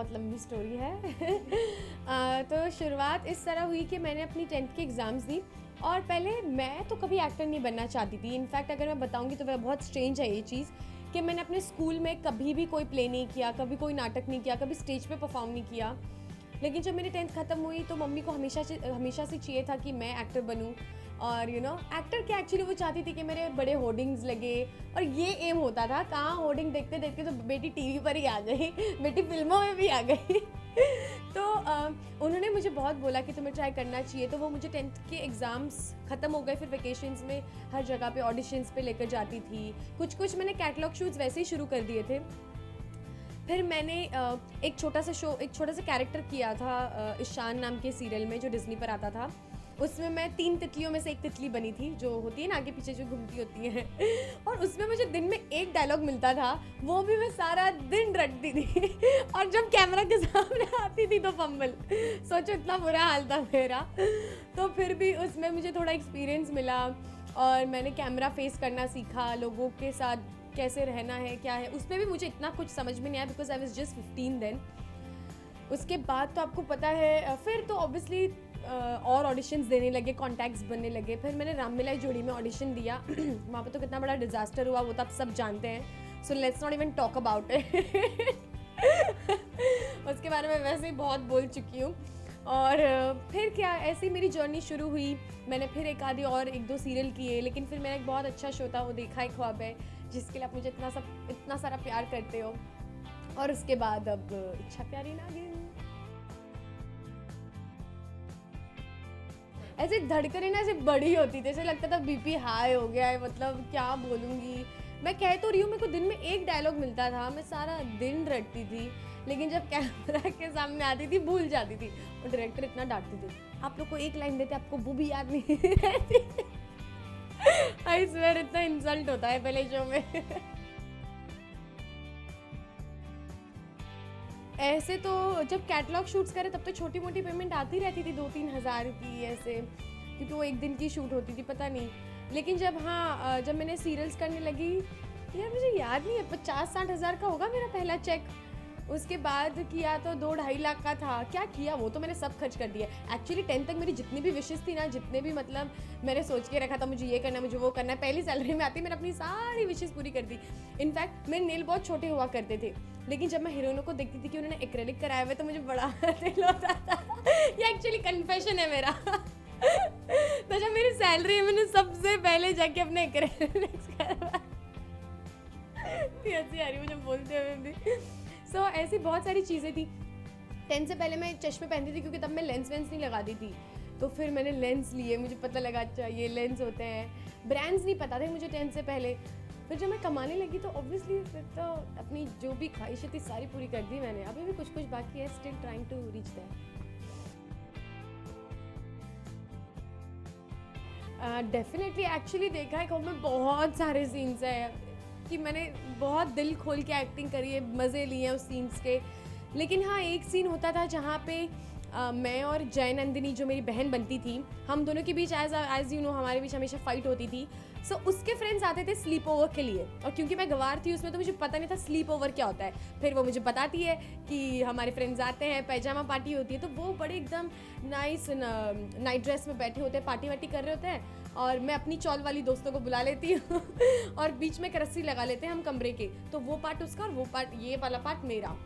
बहुत लंबी स्टोरी है। तो शुरुआत इस तरह हुई कि मैंने अपनी 10th के एग्ज़ाम्स दी और पहले मैं तो कभी एक्टर नहीं बनना चाहती थी। इनफैक्ट अगर मैं बताऊंगी तो वह बहुत स्ट्रेंज है ये चीज़ कि मैंने अपने स्कूल में कभी भी कोई प्ले नहीं किया, कभी कोई नाटक नहीं किया, कभी स्टेज पे परफॉर्म नहीं किया। लेकिन जब मेरी 10th ख़त्म हुई तो मम्मी को हमेशा से चाहिए था कि मैं एक्टर बनूं। और एक्टर क्या, एक्चुअली वो चाहती थी कि मेरे बड़े होर्डिंग्स लगे और ये एम होता था। कहाँ होर्डिंग देखते देखते तो बेटी टीवी पर ही आ गई, बेटी फिल्मों में भी आ गई। तो उन्होंने मुझे बहुत बोला कि तुम्हें ट्राई करना चाहिए। तो वो मुझे 10th के एग्ज़ाम्स ख़त्म हो गए, फिर वेकेशंस में हर जगह पे ऑडिशंस पे लेकर जाती थी। कुछ मैंने कैटलॉग शूट्स वैसे ही शुरू कर दिए थे। फिर मैंने एक छोटा सा कैरेक्टर किया था ईशान नाम के सीरियल में जो डिज्नी पर आता था। उसमें मैं 3 तितलियों में से एक तितली बनी थी, जो होती है ना आगे पीछे जो घूमती होती है। और उसमें मुझे दिन में एक डायलॉग मिलता था, वो भी मैं सारा दिन रटती थी। और जब कैमरा के सामने आती थी तो फंबल, सोचो इतना बुरा हाल था मेरा। तो फिर भी उसमें मुझे थोड़ा एक्सपीरियंस मिला और मैंने कैमरा फेस करना सीखा, लोगों के साथ कैसे रहना है, क्या है। उसमें भी मुझे इतना कुछ समझ में नहीं आया because I was just 15 then. उसके बाद तो आपको पता है फिर तो ऑब्वियसली और ऑडिशंस देने लगे, कॉन्टैक्ट्स बनने लगे। फिर मैंने रामलीला जोड़ी में ऑडिशन दिया। वहाँ पे तो कितना बड़ा डिजास्टर हुआ वो तो आप सब जानते हैं, so let's not even talk about it. उसके बारे में वैसे ही बहुत बोल चुकी हूँ। और फिर क्या, ऐसी मेरी जर्नी शुरू हुई। मैंने फिर एक दो सीरियल किए, लेकिन फिर मेरा एक बहुत अच्छा शो था वो देखा एक ख्वाब है, जिसके लिए आप मुझे इतना सारा प्यार करते हो। और उसके बाद अब इच्छा प्यारी नागिन। ऐसे धड़कने ना ऐसे बड़ी होती थी, ऐसे लगता था बीपी हाई हो गया है, मतलब क्या बोलूँगी। मैं कह तो रही हूँ, मेरे को दिन में एक डायलॉग मिलता था, मैं सारा दिन रटती थी। लेकिन जब कैमरा के सामने आती थी भूल जाती थी और डायरेक्टर इतना डांटती थी, आप लोग को एक लाइन देते आपको वो भी याद नहीं रहती। आई स्वेयर इतना इंसल्ट होता है पहले शो में। ऐसे तो जब कैटलॉग शूट्स करे तब तो छोटी मोटी पेमेंट आती रहती थी 2-3 हज़ार की ऐसे, क्योंकि वो एक दिन की शूट होती थी, पता नहीं। लेकिन जब मैंने सीरियल्स करने लगी, यार मुझे याद नहीं है, 50-60 हज़ार का होगा मेरा पहला चेक। उसके बाद किया तो 2-2.5 लाख का था। क्या किया वो तो मैंने सब खर्च कर दिया। एक्चुअली 10 तक मेरी जितनी भी विशेष थी ना, जितने भी मतलब मैंने सोच के रखा था मुझे ये करना है, मुझे वो करना है, पहली सैलरी में आती मैंने अपनी सारी विशेष पूरी कर दी। इनफैक्ट मेरे नेल बहुत छोटे हुआ करते थे, लेकिन जब मैं हीरोइनों को देखती थी कि उन्होंने एक्रेलिक कराया हुआ तो मुझे बड़ा दिल होता था। ये एक्चुअली कन्फेशन है मेरा। तो जब मेरी सैलरी है मैंने सबसे पहले जाके अपने एक्रेलिक्स करवाया। हंसी आ रही मुझे बोलते हुए भी। सो ऐसी बहुत सारी चीज़ें थी। 10 से पहले मैं चश्मे पहनती थी क्योंकि तब मैं लेंस वेंस नहीं लगाती थी। तो फिर मैंने लेंस लिए, मुझे पता लगा अच्छा ये लेंस होते हैं। ब्रांड्स नहीं पता थे मुझे 10 से पहले। फिर जब मैं कमाने लगी तो ऑब्वियसली फिर तो अपनी जो भी ख्वाहिशें थी सारी पूरी कर दी मैंने। अभी भी कुछ बाकी है, still trying to reach that. Definitely actually देखा है कब में बहुत सारे सीन्स हैं कि मैंने बहुत दिल खोल के एक्टिंग करी है, मज़े लिए हैं उस सीन्स के। लेकिन हाँ, एक सीन होता था जहाँ पे मैं और जय नंदिनी जो मेरी बहन बनती थी, हम दोनों के बीच एज यू नो हमारे बीच हमेशा फ़ाइट होती थी। सो उसके फ्रेंड्स आते थे स्लीप ओवर के लिए, और क्योंकि मैं गंवार थी उसमें तो मुझे पता नहीं था स्लीप ओवर क्या होता है। फिर वो मुझे बताती है कि हमारे फ्रेंड्स आते हैं, पैजामा पार्टी होती है, तो वो बड़े एकदम नाइस नाइट ड्रेस में बैठे होते हैं, पार्टी वार्टी कर रहे होते हैं, और मैं अपनी चौल वाली दोस्तों को बुला लेती हूँ और बीच में एक रस्सी लगा लेते हैं हम कमरे के, तो वो पार्ट उसका और वो पार्ट ये वाला पार्ट मेरा।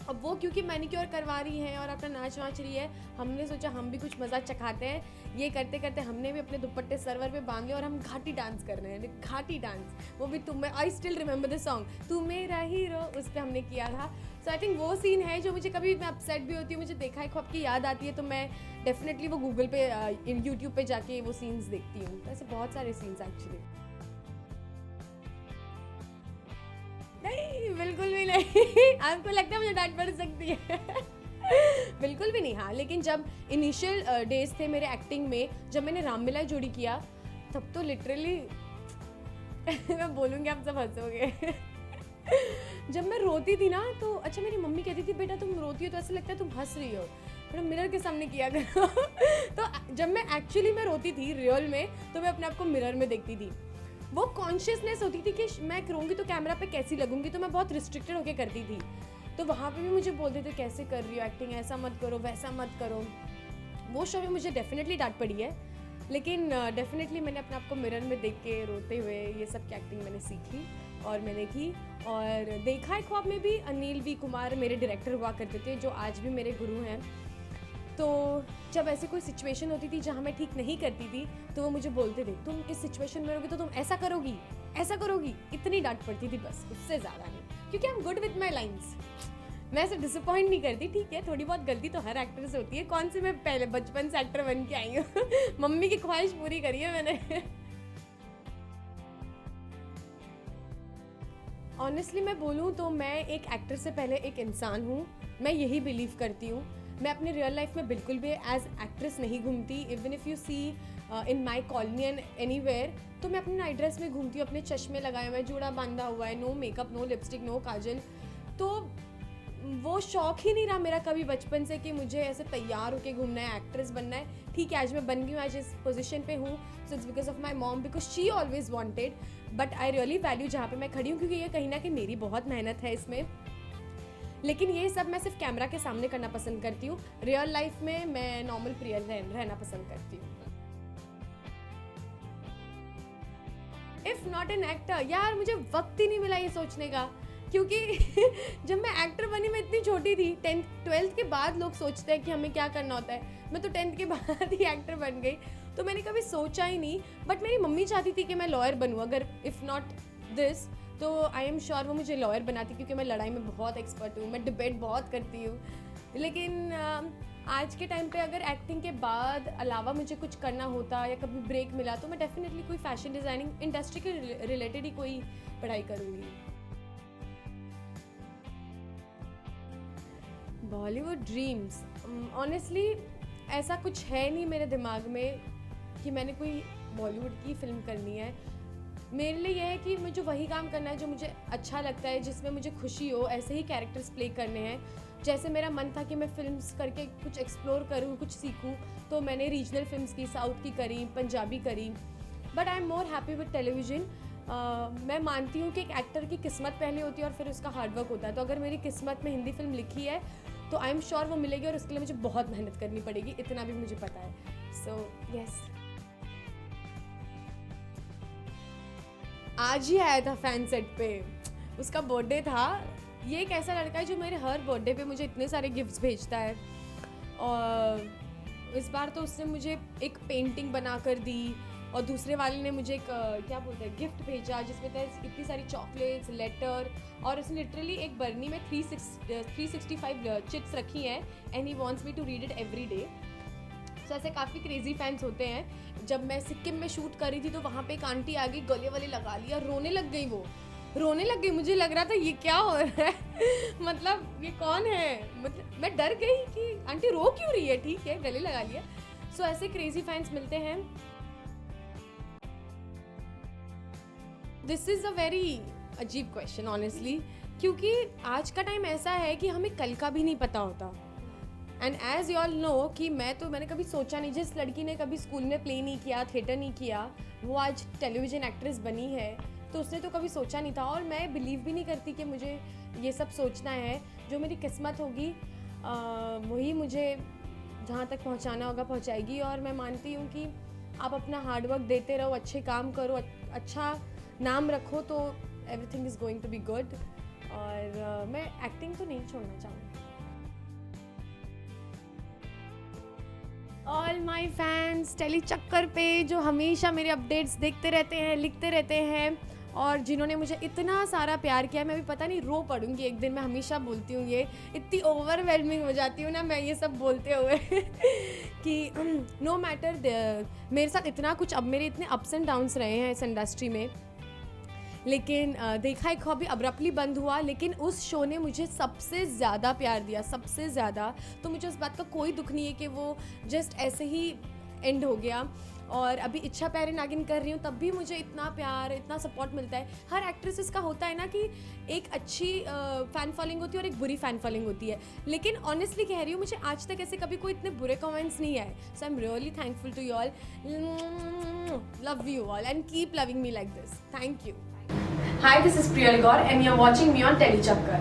अब वो क्योंकि मैनिक्योर करवा रही है और अपना नाच वाच रही है, हमने सोचा हम भी कुछ मज़ा चखाते हैं। ये करते करते हमने भी अपने दुपट्टे सर्वर पे बांध लिया और हम घाटी डांस कर रहे हैं, घाटी डांस। वो भी तुम, I still remember the song तू मेरा हीरो, उस पर हमने किया था। सो आई थिंक वो सीन है जो मुझे कभी मैं अपसेट भी होती हूँ, मुझे देखा है ख्वाब की याद आती है, तो मैं डेफिनेटली वो गूगल पे यूट्यूब पे जाके वो सीन्स देखती हूँ। तो ऐसे बहुत सारे सीन्स एक्चुअली। नहीं, बिल्कुल भी नहीं। आपको लगता है मुझे डांट पड़ सकती है? बिल्कुल भी नहीं। हाँ, लेकिन जब इनिशियल डेज थे मेरे एक्टिंग में, जब मैंने रामलीला जोड़ी किया, तब तो लिटरली मैं बोलूँगी आप सब हंसोगे। जब मैं रोती थी ना तो अच्छा मेरी मम्मी कहती थी बेटा तुम रोती हो तो ऐसा लगता है तुम हंस रही हो, पर मिरर के सामने किया करो। तो जब मैं एक्चुअली में रोती थी रियल में, तो मैं अपने आप को मिरर में देखती थी। वो कॉन्शियसनेस होती थी कि मैं करूँगी तो कैमरा पे कैसी लगूंगी, तो मैं बहुत रिस्ट्रिक्टेड होके करती थी। तो वहाँ पे भी मुझे बोलते थे कैसे कर रही हो एक्टिंग, ऐसा मत करो वैसा मत करो। वो शो में मुझे डेफिनेटली डांट पड़ी है, लेकिन डेफिनेटली मैंने अपने आप को मिरर में देख के रोते हुए ये सब की एक्टिंग मैंने सीखी और मैंने की। और देखा है ख्वाब में भी अनिल वी कुमार मेरे डायरेक्टर हुआ करते थे, जो आज भी मेरे गुरु हैं। तो जब ऐसी कोई सिचुएशन होती थी जहाँ मैं ठीक नहीं करती थी, तो वो मुझे बोलते थे तुम इस सिचुएशन में रहोगी तो तुम ऐसा करोगी ऐसा करोगी। इतनी डांट पड़ती थी बस, उससे ज़्यादा नहीं, क्योंकि I am good with my lines. मैं ऐसे डिसअपॉइंट नहीं करती। ठीक है, थोड़ी बहुत गलती तो हर एक्टर से होती है, कौन से मैं पहले बचपन से एक्टर बन के आई हूँ मम्मी की ख्वाहिश पूरी करी है मैंने ऑनेस्टली मैं बोलूँ तो मैं एक एक्टर से पहले एक इंसान हूँ, मैं यही बिलीव करती हूँ। मैं अपनी रियल लाइफ में बिल्कुल भी एज एक्ट्रेस नहीं घूमती। Even if you see in my colony and anywhere, तो मैं अपनी नाइट ड्रेस में घूमती हूँ, अपने चश्मे लगाए हुए हैं, जूड़ा बांधा हुआ है, no makeup, no lipstick, no kajal. तो वो शौक ही नहीं रहा मेरा कभी बचपन से कि मुझे ऐसे तैयार होके घूमना है, एक्ट्रेस बनना है। ठीक है, आज मैं बन गई हूँ, आज इस पोजीशन पे हूँ, so it's because of my mom, because she always wanted. But I really value जहाँ पे मैं खड़ी हूँ, क्योंकि ये कहीं ना कहीं मेरी बहुत मेहनत है इसमें। लेकिन ये सब मैं सिर्फ कैमरा के सामने करना पसंद करती हूँ। रियल लाइफ में मैं नॉर्मल प्रियल रहना पसंद करती हूँ। इफ़ नॉट एन एक्टर, यार मुझे वक्त ही नहीं मिला ये सोचने का, क्योंकि जब मैं एक्टर बनी मैं इतनी छोटी थी। 10th-12th के बाद लोग सोचते हैं कि हमें क्या करना होता है, मैं तो 10th के बाद ही एक्टर बन गई, तो मैंने कभी सोचा ही नहीं। बट मेरी मम्मी चाहती थी कि मैं लॉयर बनूँ, अगर इफ़ नॉट दिस तो आई एम श्योर वो मुझे लॉयर बनाती, क्योंकि मैं लड़ाई में बहुत एक्सपर्ट हूँ, मैं डिबेट बहुत करती हूँ। लेकिन आज के टाइम पे अगर एक्टिंग के बाद अलावा मुझे कुछ करना होता या कभी ब्रेक मिला, तो मैं डेफिनेटली कोई फैशन डिज़ाइनिंग इंडस्ट्री के रिलेटेड ही कोई पढ़ाई करूँगी। बॉलीवुड ड्रीम्स, ऑनेस्टली ऐसा कुछ है नहीं मेरे दिमाग में कि मैंने कोई बॉलीवुड की फ़िल्म करनी है। मेरे लिए यह है कि मुझे वही काम करना है जो मुझे अच्छा लगता है, जिसमें मुझे खुशी हो, ऐसे ही कैरेक्टर्स प्ले करने हैं। जैसे मेरा मन था कि मैं फ़िल्म्स करके कुछ एक्सप्लोर करूँ, कुछ सीखूँ, तो मैंने रीजनल फ़िल्म्स की, साउथ की करी, पंजाबी करी। But I am more happy with television. मैं मानती हूँ कि एक एक्टर की किस्मत पहले होती है और फिर उसका हार्डवर्क होता है। तो अगर मेरी किस्मत में हिंदी फिल्म लिखी है तो आई एम श्योर वो मिलेगी, और उसके लिए मुझे बहुत मेहनत करनी पड़ेगी, इतना भी मुझे पता है। So yes. आज ही आया था फैन सेट पे, उसका बर्थडे था। ये एक ऐसा लड़का है जो मेरे हर बर्थडे पे मुझे इतने सारे गिफ्ट्स भेजता है, और इस बार तो उसने मुझे एक पेंटिंग बना कर दी, और दूसरे वाले ने मुझे एक क्या बोलते हैं गिफ्ट भेजा, जिसमें इतनी सारी चॉकलेट्स, लेटर, और उसने लिटरली एक बर्नी में 365 चिट्स रखी हैं, and he wants me to read it every day. So ऐसे काफ़ी क्रेजी फैंस होते हैं। जब मैं सिक्किम में शूट कर रही थी तो वहाँ पे एक आंटी आ गई, गले वाले लगा लिया, रोने लग गई, वो रोने लग गई। मुझे लग रहा था ये क्या हो रहा है मतलब ये कौन है, मतलब मैं डर गई कि आंटी रो क्यों रही है, ठीक है गले लगा लिया। सो ऐसे क्रेजी फैंस मिलते हैं। दिस इज़ अ वेरी अजीब क्वेश्चन ऑनेस्टली, क्योंकि आज का टाइम ऐसा है कि हमें कल का भी नहीं पता होता। And as you all know कि मैंने कभी सोचा नहीं, जिस लड़की ने कभी स्कूल में प्ले नहीं किया, थिएटर नहीं किया, वो आज टेलीविज़न एक्ट्रेस बनी है, तो उसने तो कभी सोचा नहीं था। और मैं बिलीव भी नहीं करती कि मुझे ये सब सोचना है। जो मेरी किस्मत होगी वही मुझे जहाँ तक पहुँचाना होगा पहुँचाएगी। और मैं मानती हूँ कि आप अपना हार्डवर्क देते रहो, अच्छे काम करो, अच्छा नाम रखो, तो everything is going to be good. और मैं एक्टिंग तो नहीं छोड़ना चाहूँगी। ऑल माई फैंस टेली चक्कर पे जो हमेशा मेरे अपडेट्स देखते रहते हैं, लिखते रहते हैं, और जिन्होंने मुझे इतना सारा प्यार किया, मैं भी पता नहीं रो पड़ूंगी एक दिन। मैं हमेशा बोलती हूँ, ये इतनी ओवरवेलमिंग हो जाती हूँ ना मैं ये सब बोलते हुए कि नो मैटर, मेरे साथ इतना कुछ, अब मेरे इतने अप्स एंड डाउन्स रहे हैं इस इंडस्ट्री में, लेकिन देखा एक हॉबी अब्रप्टली बंद हुआ, लेकिन उस शो ने मुझे सबसे ज़्यादा प्यार दिया, सबसे ज़्यादा। तो मुझे उस बात का कोई दुख नहीं है कि वो जस्ट ऐसे ही एंड हो गया। और अभी इच्छा प्यारे नागिन कर रही हूँ, तब भी मुझे इतना प्यार, इतना सपोर्ट मिलता है। हर एक्ट्रेसेस का होता है ना कि एक अच्छी फ़ैन फॉलोइंग होती है और एक बुरी फ़ैन फॉलोइंग होती है, लेकिन ऑनेस्टली कह रही हूँ मुझे आज तक ऐसे कभी कोई इतने बुरे कमेंट्स नहीं आए। So I am really thankful to you all, love you all and keep loving me like this. Thank you. Hi, this is Priyal Gaur and you're watching me on Telechakkar.